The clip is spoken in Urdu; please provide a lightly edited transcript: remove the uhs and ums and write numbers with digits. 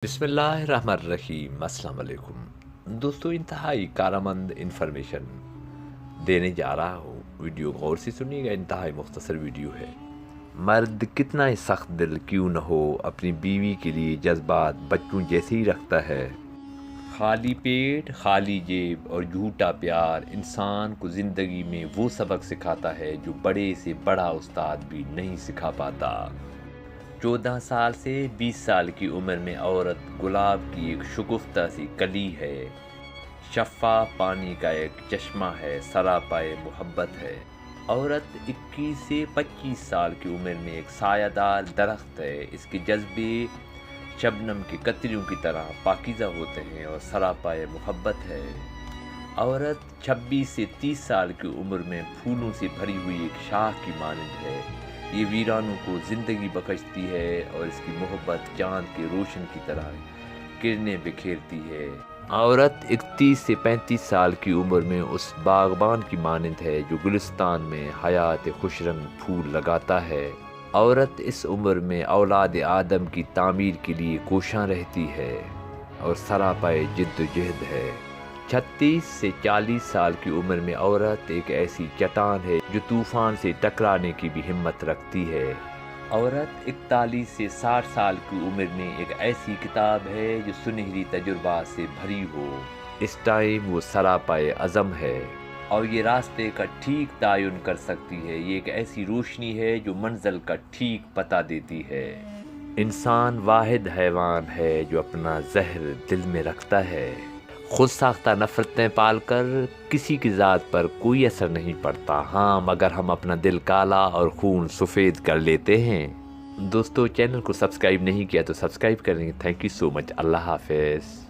بسم اللہ الرحمن الرحیم۔ السلام علیکم دوستو، انتہائی کارآمد انفارمیشن دینے جا رہا ہوں، ویڈیو غور سے سنیے گا۔ انتہائی مختصر ویڈیو ہے۔ مرد کتنا ہی سخت دل کیوں نہ ہو، اپنی بیوی کے لیے جذبات بچوں جیسے ہی رکھتا ہے۔ خالی پیٹ، خالی جیب اور جھوٹا پیار انسان کو زندگی میں وہ سبق سکھاتا ہے جو بڑے سے بڑا استاد بھی نہیں سکھا پاتا۔ 14 سال سے 20 سال کی عمر میں عورت گلاب کی ایک شگفتہ سی کلی ہے، شفاف پانی کا ایک چشمہ ہے، سراپائے محبت ہے۔ عورت 21 سے 25 سال کی عمر میں ایک سایہ دار درخت ہے، اس کے جذبے شبنم کے قطروں کی طرح پاکیزہ ہوتے ہیں اور سراپائے محبت ہے۔ عورت 26 سے 30 سال کی عمر میں پھولوں سے بھری ہوئی ایک شاخ کی مانند ہے، یہ ویرانوں کو زندگی بخشتی ہے اور اس کی محبت چاند کے روشن کی طرح کرنیں بکھیرتی ہے۔ عورت 31 سے 35 سال کی عمر میں اس باغبان کی مانند ہے جو گلستان میں حیات خوش رنگ پھول لگاتا ہے۔ عورت اس عمر میں اولاد آدم کی تعمیر کے لیے کوشاں رہتی ہے اور سراپائے جد و جہد ہے۔ 36 سے 40 سال کی عمر میں عورت ایک ایسی چٹان ہے جو طوفان سے ٹکرانے کی بھی ہمت رکھتی ہے۔ عورت 41 سے 60 سال کی عمر میں ایک ایسی کتاب ہے جو سنہری تجربات سے بھری ہو، اس ٹائم وہ سراپائے عزم ہے اور یہ راستے کا ٹھیک تعین کر سکتی ہے۔ یہ ایک ایسی روشنی ہے جو منزل کا ٹھیک پتہ دیتی ہے۔ انسان واحد حیوان ہے جو اپنا زہر دل میں رکھتا ہے۔ خود ساختہ نفرتیں پال کر کسی کی ذات پر کوئی اثر نہیں پڑتا، ہاں مگر ہم اپنا دل کالا اور خون سفید کر لیتے ہیں۔ دوستو، چینل کو سبسکرائب نہیں کیا تو سبسکرائب کریں۔ تھینک یو سو مچ۔ اللہ حافظ۔